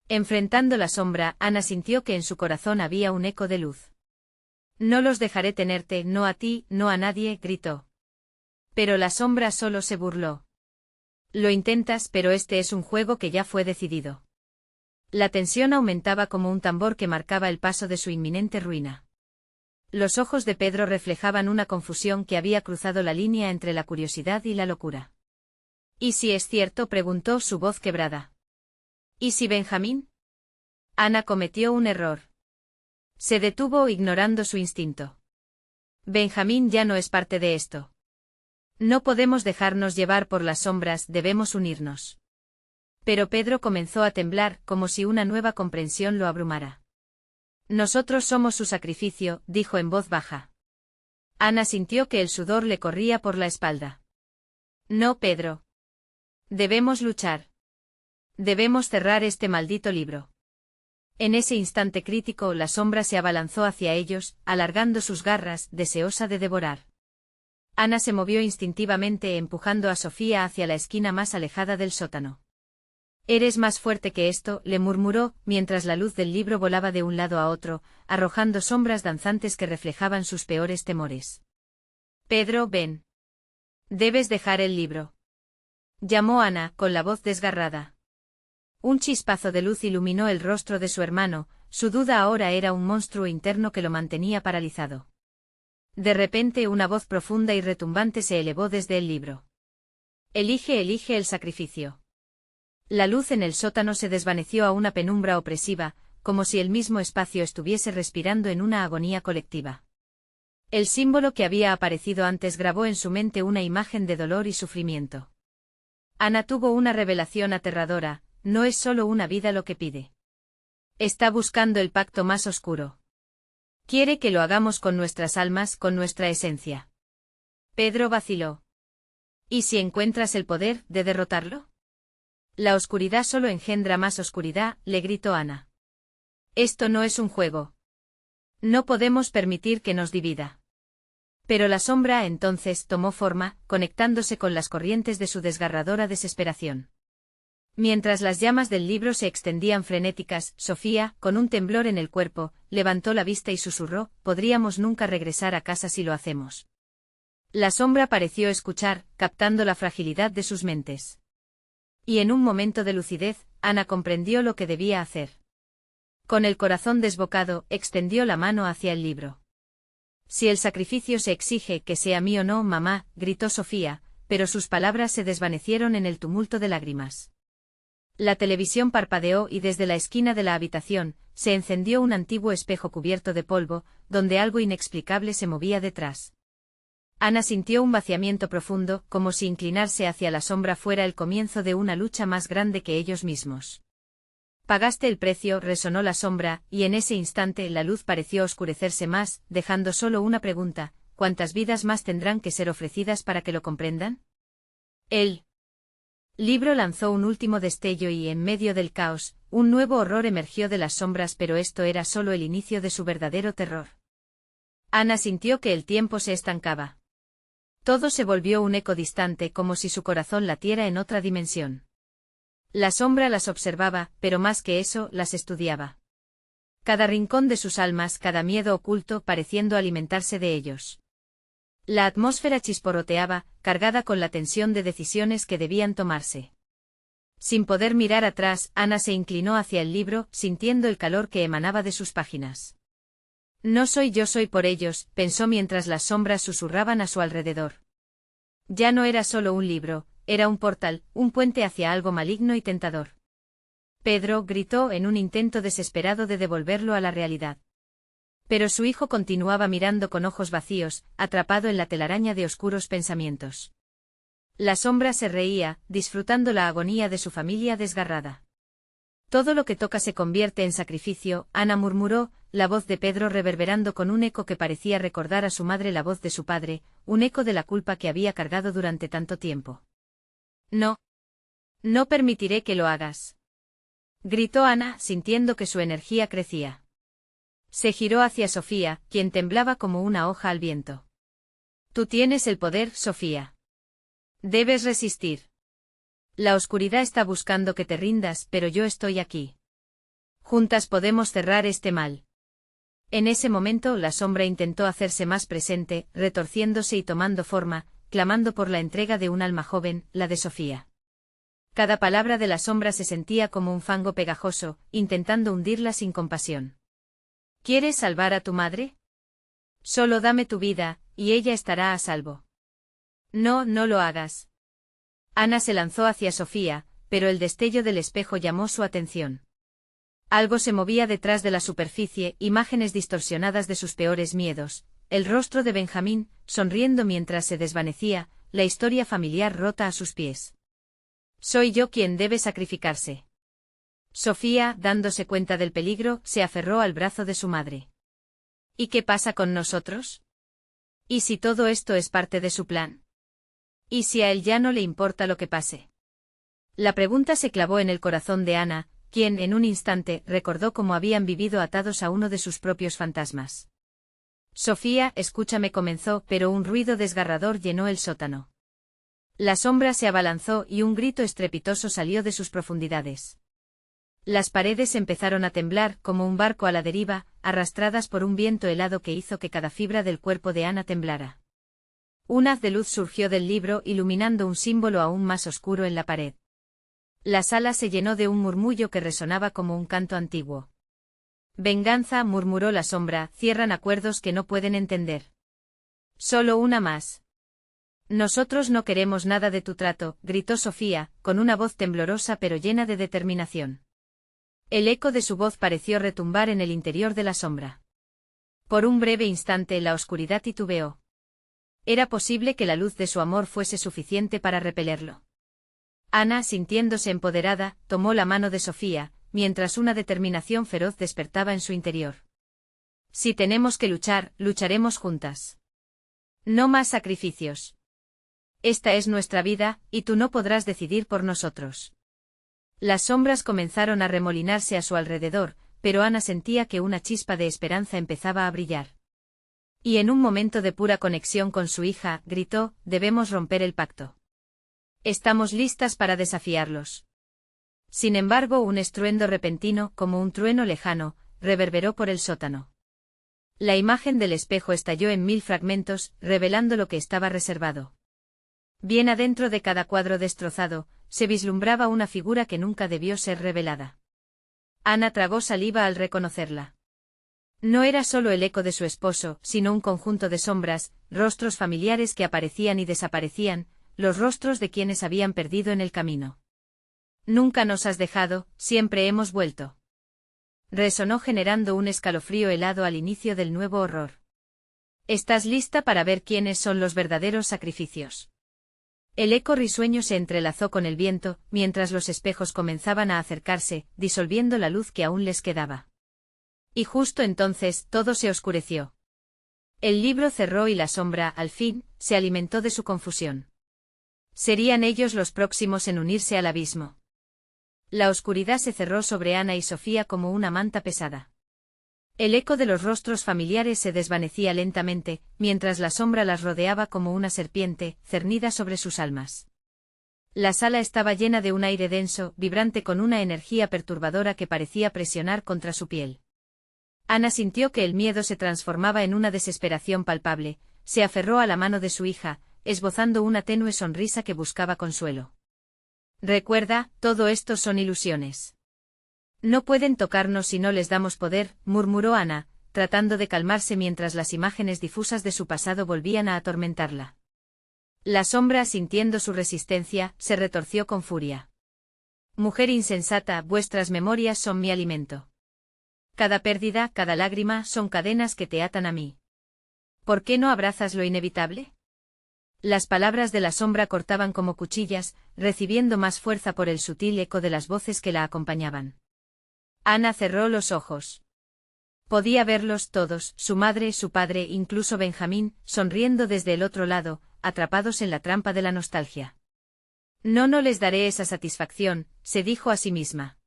A: Enfrentando la sombra, Ana sintió que en su corazón había un eco de luz. No los dejaré tenerte, no a ti, no a nadie, gritó. Pero la sombra solo se burló. Lo intentas, pero este es un juego que ya fue decidido. La tensión aumentaba como un tambor que marcaba el paso de su inminente ruina. Los ojos de Pedro reflejaban una confusión que había cruzado la línea entre la curiosidad y la locura. ¿Y si es cierto?, preguntó, su voz quebrada. ¿Y si Benjamín? Ana cometió un error. Se detuvo ignorando su instinto. Benjamín ya no es parte de esto. No podemos dejarnos llevar por las sombras, debemos unirnos. Pero Pedro comenzó a temblar, como si una nueva comprensión lo abrumara. Nosotros somos su sacrificio, dijo en voz baja. Ana sintió que el sudor le corría por la espalda. No, Pedro. Debemos luchar. Debemos cerrar este maldito libro. En ese instante crítico, la sombra se abalanzó hacia ellos, alargando sus garras, deseosa de devorar. Ana se movió instintivamente, empujando a Sofía hacia la esquina más alejada del sótano. Eres más fuerte que esto, le murmuró, mientras la luz del libro volaba de un lado a otro, arrojando sombras danzantes que reflejaban sus peores temores. Pedro, ven. Debes dejar el libro. Llamó Ana, con la voz desgarrada. Un chispazo de luz iluminó el rostro de su hermano, su duda ahora era un monstruo interno que lo mantenía paralizado. De repente una voz profunda y retumbante se elevó desde el libro. Elige el sacrificio. La luz en el sótano se desvaneció a una penumbra opresiva, como si el mismo espacio estuviese respirando en una agonía colectiva. El símbolo que había aparecido antes grabó en su mente una imagen de dolor y sufrimiento. Ana tuvo una revelación aterradora: no es solo una vida lo que pide. Está buscando el pacto más oscuro. Quiere que lo hagamos con nuestras almas, con nuestra esencia. Pedro vaciló. ¿Y si encuentras el poder de derrotarlo? La oscuridad solo engendra más oscuridad, le gritó Ana. Esto no es un juego. No podemos permitir que nos divida. Pero la sombra entonces tomó forma, conectándose con las corrientes de su desgarradora desesperación. Mientras las llamas del libro se extendían frenéticas, Sofía, con un temblor en el cuerpo, levantó la vista y susurró: podríamos nunca regresar a casa si lo hacemos. La sombra pareció escuchar, captando la fragilidad de sus mentes. Y en un momento de lucidez, Ana comprendió lo que debía hacer. Con el corazón desbocado, extendió la mano hacia el libro. Si el sacrificio se exige, que sea mío, no, mamá, gritó Sofía, pero sus palabras se desvanecieron en el tumulto de lágrimas. La televisión parpadeó y desde la esquina de la habitación, se encendió un antiguo espejo cubierto de polvo, donde algo inexplicable se movía detrás. Ana sintió un vaciamiento profundo, como si inclinarse hacia la sombra fuera el comienzo de una lucha más grande que ellos mismos. Pagaste el precio, resonó la sombra, y en ese instante la luz pareció oscurecerse más, dejando solo una pregunta: ¿cuántas vidas más tendrán que ser ofrecidas para que lo comprendan? El libro lanzó un último destello y en medio del caos, un nuevo horror emergió de las sombras, pero esto era solo el inicio de su verdadero terror. Ana sintió que el tiempo se estancaba. Todo se volvió un eco distante, como si su corazón latiera en otra dimensión. La sombra las observaba, pero más que eso, las estudiaba. Cada rincón de sus almas, cada miedo oculto, pareciendo alimentarse de ellos. La atmósfera chisporroteaba, cargada con la tensión de decisiones que debían tomarse. Sin poder mirar atrás, Ana se inclinó hacia el libro, sintiendo el calor que emanaba de sus páginas. No soy yo, soy por ellos, pensó mientras las sombras susurraban a su alrededor. Ya no era solo un libro, era un portal, un puente hacia algo maligno y tentador. Pedro, gritó en un intento desesperado de devolverlo a la realidad. Pero su hijo continuaba mirando con ojos vacíos, atrapado en la telaraña de oscuros pensamientos. La sombra se reía, disfrutando la agonía de su familia desgarrada. Todo lo que toca se convierte en sacrificio, Ana murmuró, la voz de Pedro reverberando con un eco que parecía recordar a su madre la voz de su padre, un eco de la culpa que había cargado durante tanto tiempo. No. No permitiré que lo hagas. Gritó Ana, sintiendo que su energía crecía. Se giró hacia Sofía, quien temblaba como una hoja al viento. Tú tienes el poder, Sofía. Debes resistir. La oscuridad está buscando que te rindas, pero yo estoy aquí. Juntas podemos cerrar este mal. En ese momento la sombra intentó hacerse más presente, retorciéndose y tomando forma, clamando por la entrega de un alma joven, la de Sofía. Cada palabra de la sombra se sentía como un fango pegajoso, intentando hundirla sin compasión. ¿Quieres salvar a tu madre? Solo dame tu vida, y ella estará a salvo. No, no lo hagas. Ana se lanzó hacia Sofía, pero el destello del espejo llamó su atención. Algo se movía detrás de la superficie, imágenes distorsionadas de sus peores miedos, el rostro de Benjamín, sonriendo mientras se desvanecía, la historia familiar rota a sus pies. Soy yo quien debe sacrificarse. Sofía, dándose cuenta del peligro, se aferró al brazo de su madre. ¿Y qué pasa con nosotros? ¿Y si todo esto es parte de su plan? ¿Y si a él ya no le importa lo que pase? La pregunta se clavó en el corazón de Ana, quien en un instante recordó cómo habían vivido atados a uno de sus propios fantasmas. Sofía, escúchame, comenzó, pero un ruido desgarrador llenó el sótano. La sombra se abalanzó y un grito estrepitoso salió de sus profundidades. Las paredes empezaron a temblar como un barco a la deriva, arrastradas por un viento helado que hizo que cada fibra del cuerpo de Ana temblara. Un haz de luz surgió del libro iluminando un símbolo aún más oscuro en la pared. La sala se llenó de un murmullo que resonaba como un canto antiguo. Venganza, murmuró la sombra, cierran acuerdos que no pueden entender. Solo una más. Nosotros no queremos nada de tu trato, gritó Sofía, con una voz temblorosa pero llena de determinación. El eco de su voz pareció retumbar en el interior de la sombra. Por un breve instante la oscuridad titubeó. ¿Era posible que la luz de su amor fuese suficiente para repelerlo? Ana, sintiéndose empoderada, tomó la mano de Sofía, mientras una determinación feroz despertaba en su interior. Si tenemos que luchar, lucharemos juntas. No más sacrificios. Esta es nuestra vida, y tú no podrás decidir por nosotros. Las sombras comenzaron a remolinarse a su alrededor, pero Ana sentía que una chispa de esperanza empezaba a brillar. Y en un momento de pura conexión con su hija, gritó: «Debemos romper el pacto. Estamos listas para desafiarlos». Sin embargo, un estruendo repentino, como un trueno lejano, reverberó por el sótano. La imagen del espejo estalló en 1000 fragmentos, revelando lo que estaba reservado. Bien adentro de cada cuadro destrozado, se vislumbraba una figura que nunca debió ser revelada. Ana tragó saliva al reconocerla. No era solo el eco de su esposo, sino un conjunto de sombras, rostros familiares que aparecían y desaparecían, los rostros de quienes habían perdido en el camino. «Nunca nos has dejado, siempre hemos vuelto», resonó generando un escalofrío helado al inicio del nuevo horror. «¿Estás lista para ver quiénes son los verdaderos sacrificios?». El eco risueño se entrelazó con el viento, mientras los espejos comenzaban a acercarse, disolviendo la luz que aún les quedaba. Y justo entonces, todo se oscureció. El libro cerró y la sombra, al fin, se alimentó de su confusión. Serían ellos los próximos en unirse al abismo. La oscuridad se cerró sobre Ana y Sofía como una manta pesada. El eco de los rostros familiares se desvanecía lentamente, mientras la sombra las rodeaba como una serpiente, cernida sobre sus almas. La sala estaba llena de un aire denso, vibrante con una energía perturbadora que parecía presionar contra su piel. Ana sintió que el miedo se transformaba en una desesperación palpable, se aferró a la mano de su hija, esbozando una tenue sonrisa que buscaba consuelo. «Recuerda, todo esto son ilusiones. No pueden tocarnos si no les damos poder», murmuró Ana, tratando de calmarse mientras las imágenes difusas de su pasado volvían a atormentarla. La sombra, sintiendo su resistencia, se retorció con furia. «Mujer insensata, vuestras memorias son mi alimento. Cada pérdida, cada lágrima, son cadenas que te atan a mí. ¿Por qué no abrazas lo inevitable?». Las palabras de la sombra cortaban como cuchillas, recibiendo más fuerza por el sutil eco de las voces que la acompañaban. Ana cerró los ojos. Podía verlos todos, su madre, su padre, incluso Benjamín, sonriendo desde el otro lado, atrapados en la trampa de la nostalgia. No les daré esa satisfacción», se dijo a sí misma.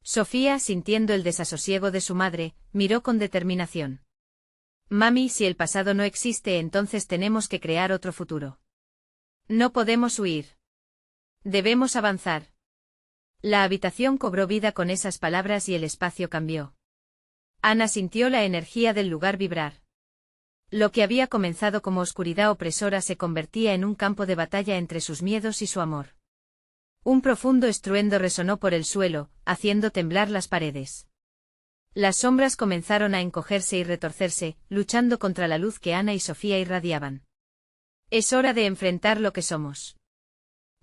A: Sofía, sintiendo el desasosiego de su madre, miró con determinación. «Mami, si el pasado no existe, entonces tenemos que crear otro futuro. No podemos huir. Debemos avanzar». La habitación cobró vida con esas palabras y el espacio cambió. Ana sintió la energía del lugar vibrar. Lo que había comenzado como oscuridad opresora se convertía en un campo de batalla entre sus miedos y su amor. Un profundo estruendo resonó por el suelo, haciendo temblar las paredes. Las sombras comenzaron a encogerse y retorcerse, luchando contra la luz que Ana y Sofía irradiaban. «Es hora de enfrentar lo que somos»,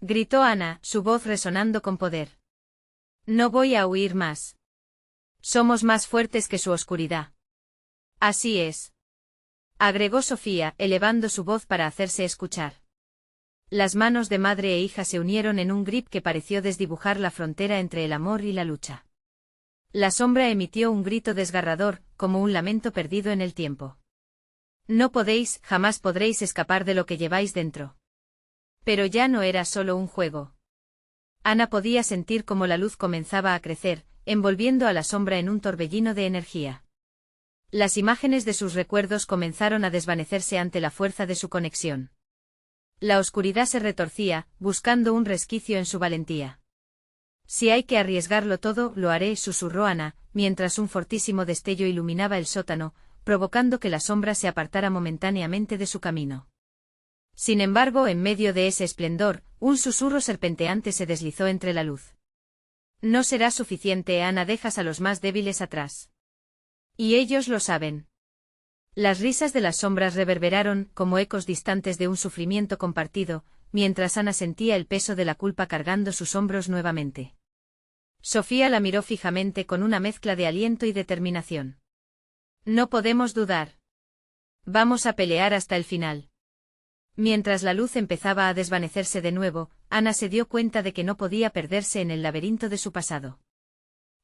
A: gritó Ana, su voz resonando con poder. «No voy a huir más. Somos más fuertes que su oscuridad». «Así es», agregó Sofía, elevando su voz para hacerse escuchar. Las manos de madre e hija se unieron en un grip que pareció desdibujar la frontera entre el amor y la lucha. La sombra emitió un grito desgarrador, como un lamento perdido en el tiempo. «No podéis, jamás podréis escapar de lo que lleváis dentro». Pero ya no era solo un juego. Ana podía sentir cómo la luz comenzaba a crecer, envolviendo a la sombra en un torbellino de energía. Las imágenes de sus recuerdos comenzaron a desvanecerse ante la fuerza de su conexión. La oscuridad se retorcía, buscando un resquicio en su valentía. «Si hay que arriesgarlo todo, lo haré», susurró Ana, mientras un fortísimo destello iluminaba el sótano, provocando que la sombra se apartara momentáneamente de su camino. Sin embargo, en medio de ese esplendor, un susurro serpenteante se deslizó entre la luz. «No será suficiente, Ana, dejas a los más débiles atrás. Y ellos lo saben». Las risas de las sombras reverberaron, como ecos distantes de un sufrimiento compartido, mientras Ana sentía el peso de la culpa cargando sus hombros nuevamente. Sofía la miró fijamente con una mezcla de aliento y determinación. «No podemos dudar. Vamos a pelear hasta el final». Mientras la luz empezaba a desvanecerse de nuevo, Ana se dio cuenta de que no podía perderse en el laberinto de su pasado.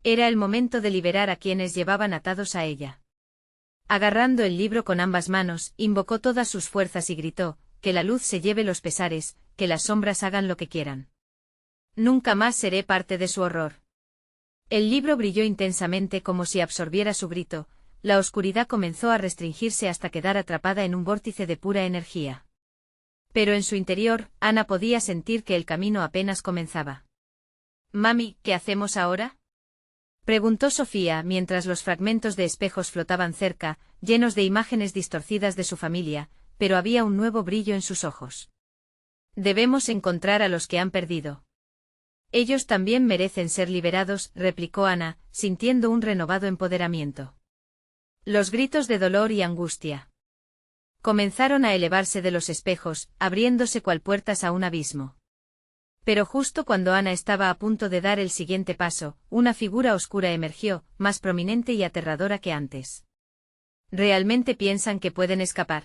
A: Era el momento de liberar a quienes llevaban atados a ella. Agarrando el libro con ambas manos, invocó todas sus fuerzas y gritó: «Que la luz se lleve los pesares, que las sombras hagan lo que quieran». Nunca más seré parte de su horror. El libro brilló intensamente como si absorbiera su grito, la oscuridad comenzó a restringirse hasta quedar atrapada en un vórtice de pura energía. Pero en su interior, Ana podía sentir que el camino apenas comenzaba. «Mami, ¿qué hacemos ahora?», preguntó Sofía mientras los fragmentos de espejos flotaban cerca, llenos de imágenes distorcidas de su familia, pero había un nuevo brillo en sus ojos. «Debemos encontrar a los que han perdido. Ellos también merecen ser liberados», replicó Ana, sintiendo un renovado empoderamiento. Los gritos de dolor y angustia comenzaron a elevarse de los espejos, abriéndose cual puertas a un abismo. Pero justo cuando Ana estaba a punto de dar el siguiente paso, una figura oscura emergió, más prominente y aterradora que antes. «¿Realmente piensan que pueden escapar?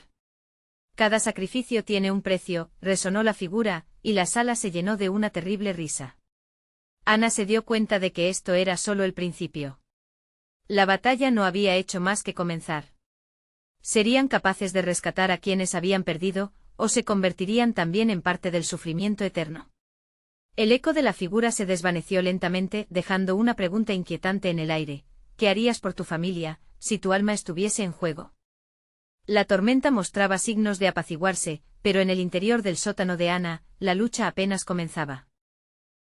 A: Cada sacrificio tiene un precio», resonó la figura, y la sala se llenó de una terrible risa. Ana se dio cuenta de que esto era solo el principio. La batalla no había hecho más que comenzar. ¿Serían capaces de rescatar a quienes habían perdido, o se convertirían también en parte del sufrimiento eterno? El eco de la figura se desvaneció lentamente, dejando una pregunta inquietante en el aire: ¿qué harías por tu familia, si tu alma estuviese en juego? La tormenta mostraba signos de apaciguarse, pero en el interior del sótano de Ana, la lucha apenas comenzaba.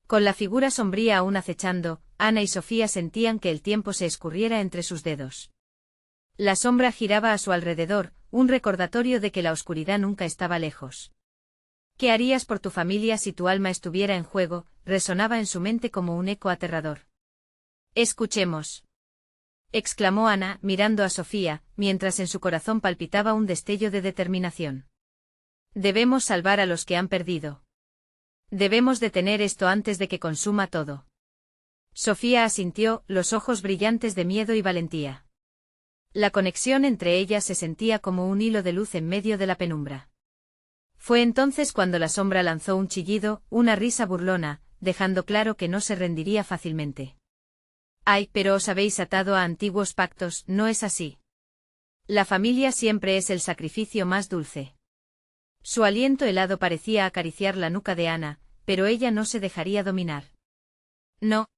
A: Con la figura sombría aún acechando, Ana y Sofía sentían que el tiempo se escurriera entre sus dedos. La sombra giraba a su alrededor, un recordatorio de que la oscuridad nunca estaba lejos. «¿Qué harías por tu familia si tu alma estuviera en juego?», resonaba en su mente como un eco aterrador. «Escuchemos», exclamó Ana, mirando a Sofía, mientras en su corazón palpitaba un destello de determinación. «Debemos salvar a los que han perdido. Debemos detener esto antes de que consuma todo». Sofía asintió, los ojos brillantes de miedo y valentía. La conexión entre ellas se sentía como un hilo de luz en medio de la penumbra. Fue entonces cuando la sombra lanzó un chillido, una risa burlona, dejando claro que no se rendiría fácilmente. «Ay, pero os habéis atado a antiguos pactos, ¿no es así? La familia siempre es el sacrificio más dulce». Su aliento helado parecía acariciar la nuca de Ana, pero ella no se dejaría dominar. «No.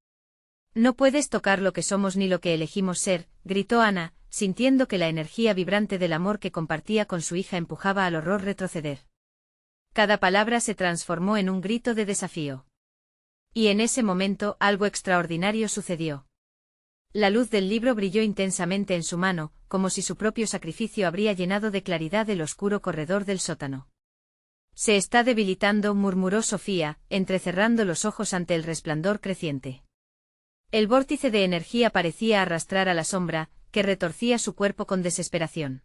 A: No puedes tocar lo que somos ni lo que elegimos ser», gritó Ana, sintiendo que la energía vibrante del amor que compartía con su hija empujaba al horror retroceder. Cada palabra se transformó en un grito de desafío. Y en ese momento algo extraordinario sucedió. La luz del libro brilló intensamente en su mano, como si su propio sacrificio habría llenado de claridad el oscuro corredor del sótano. «Se está debilitando», murmuró Sofía, entrecerrando los ojos ante el resplandor creciente. El vórtice de energía parecía arrastrar a la sombra, que retorcía su cuerpo con desesperación.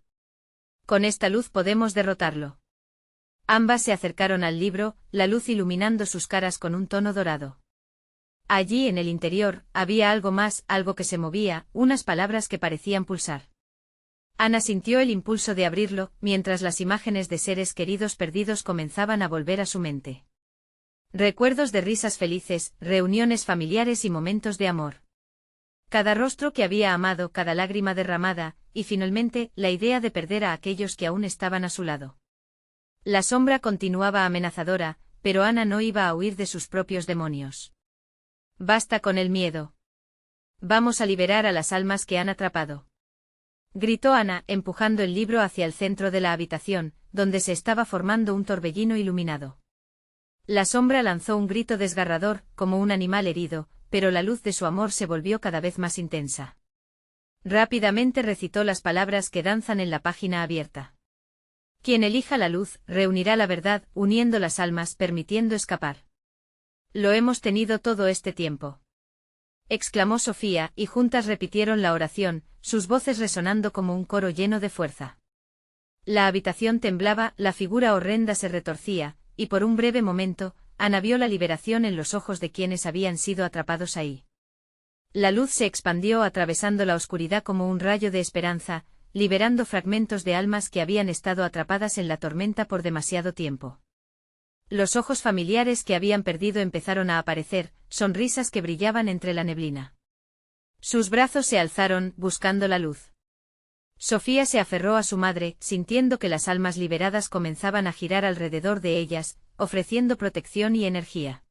A: «Con esta luz podemos derrotarlo». Ambas se acercaron al libro, la luz iluminando sus caras con un tono dorado. Allí en el interior, había algo más, algo que se movía, unas palabras que parecían pulsar. Ana sintió el impulso de abrirlo, mientras las imágenes de seres queridos perdidos comenzaban a volver a su mente. Recuerdos de risas felices, reuniones familiares y momentos de amor. Cada rostro que había amado, cada lágrima derramada, y finalmente, la idea de perder a aquellos que aún estaban a su lado. La sombra continuaba amenazadora, pero Ana no iba a huir de sus propios demonios. «Basta con el miedo. Vamos a liberar a las almas que han atrapado», gritó Ana, empujando el libro hacia el centro de la habitación, donde se estaba formando un torbellino iluminado. La sombra lanzó un grito desgarrador, como un animal herido, pero la luz de su amor se volvió cada vez más intensa. Rápidamente recitó las palabras que danzan en la página abierta. «Quien elija la luz, reunirá la verdad, uniendo las almas, permitiendo escapar». «Lo hemos tenido todo este tiempo», exclamó Sofía, y juntas repitieron la oración, sus voces resonando como un coro lleno de fuerza. La habitación temblaba, la figura horrenda se retorcía, y por un breve momento, Ana vio la liberación en los ojos de quienes habían sido atrapados ahí. La luz se expandió atravesando la oscuridad como un rayo de esperanza, liberando fragmentos de almas que habían estado atrapadas en la tormenta por demasiado tiempo. Los ojos familiares que habían perdido empezaron a aparecer, sonrisas que brillaban entre la neblina. Sus brazos se alzaron, buscando la luz. Sofía se aferró a su madre, sintiendo que las almas liberadas comenzaban a girar alrededor de ellas, ofreciendo protección y energía.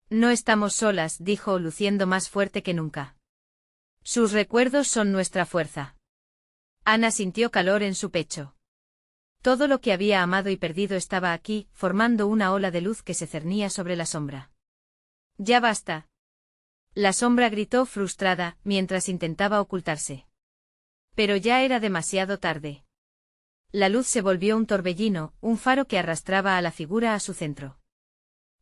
A: No estamos solas, dijo, luciendo más fuerte que nunca. Sus recuerdos son nuestra fuerza. Ana sintió calor en su pecho. Todo lo que había amado y perdido estaba aquí, formando una ola de luz que se cernía sobre la sombra. Ya basta. La sombra gritó frustrada, mientras intentaba ocultarse. Pero ya era demasiado tarde. La luz se volvió un torbellino, un faro que arrastraba a la figura a su centro.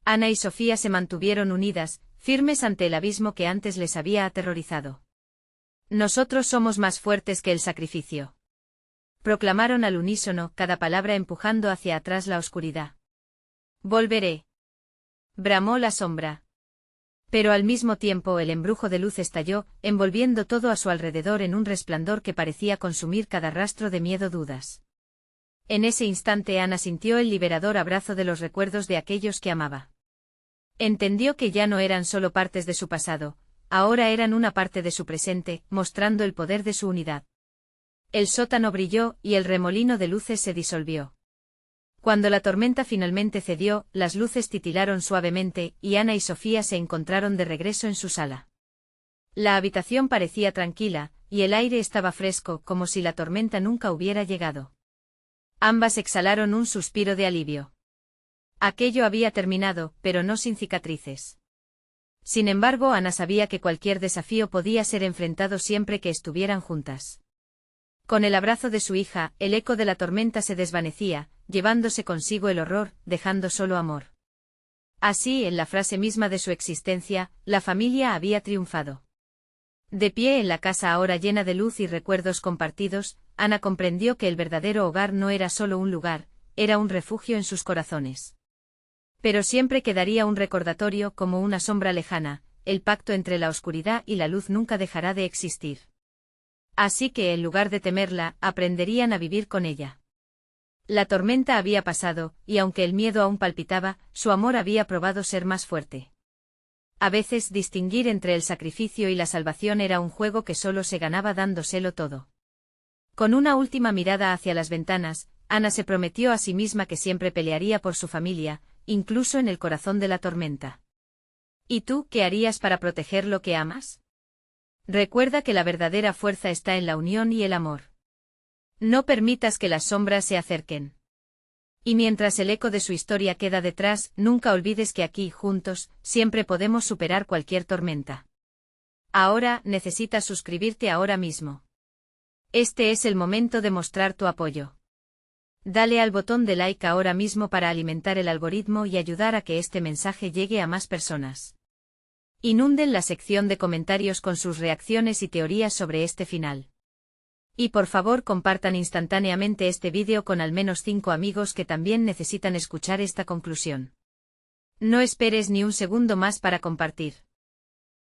A: Ana y Sofía se mantuvieron unidas, firmes ante el abismo que antes les había aterrorizado. Nosotros somos más fuertes que el sacrificio. Proclamaron al unísono, cada palabra empujando hacia atrás la oscuridad. Volveré. Bramó la sombra. Pero al mismo tiempo el embrujo de luz estalló, envolviendo todo a su alrededor en un resplandor que parecía consumir cada rastro de miedo dudas. En ese instante Ana sintió el liberador abrazo de los recuerdos de aquellos que amaba. Entendió que ya no eran solo partes de su pasado, ahora eran una parte de su presente, mostrando el poder de su unidad. El sótano brilló y el remolino de luces se disolvió. Cuando la tormenta finalmente cedió, las luces titilaron suavemente y Ana y Sofía se encontraron de regreso en su sala. La habitación parecía tranquila, y el aire estaba fresco, como si la tormenta nunca hubiera llegado. Ambas exhalaron un suspiro de alivio. Aquello había terminado, pero no sin cicatrices. Sin embargo, Ana sabía que cualquier desafío podía ser enfrentado siempre que estuvieran juntas. Con el abrazo de su hija, el eco de la tormenta se desvanecía, llevándose consigo el horror, dejando solo amor. Así, en la frase misma de su existencia, la familia había triunfado. De pie en la casa ahora llena de luz y recuerdos compartidos, Ana comprendió que el verdadero hogar no era solo un lugar, era un refugio en sus corazones. Pero siempre quedaría un recordatorio como una sombra lejana, el pacto entre la oscuridad y la luz nunca dejará de existir. Así que en lugar de temerla, aprenderían a vivir con ella. La tormenta había pasado, y aunque el miedo aún palpitaba, su amor había probado ser más fuerte. A veces distinguir entre el sacrificio y la salvación era un juego que solo se ganaba dándoselo todo. Con una última mirada hacia las ventanas, Ana se prometió a sí misma que siempre pelearía por su familia, incluso en el corazón de la tormenta. ¿Y tú qué harías para proteger lo que amas? Recuerda que la verdadera fuerza está en la unión y el amor. No permitas que las sombras se acerquen. Y mientras el eco de su historia queda detrás, nunca olvides que aquí, juntos, siempre podemos superar cualquier tormenta. Ahora, necesitas suscribirte ahora mismo. Este es el momento de mostrar tu apoyo. Dale al botón de like ahora mismo para alimentar el algoritmo y ayudar a que este mensaje llegue a más personas. Inunden la sección de comentarios con sus reacciones y teorías sobre este final. Y por favor compartan instantáneamente este vídeo con al menos 5 amigos que también necesitan escuchar esta conclusión. No esperes ni un segundo más para compartir.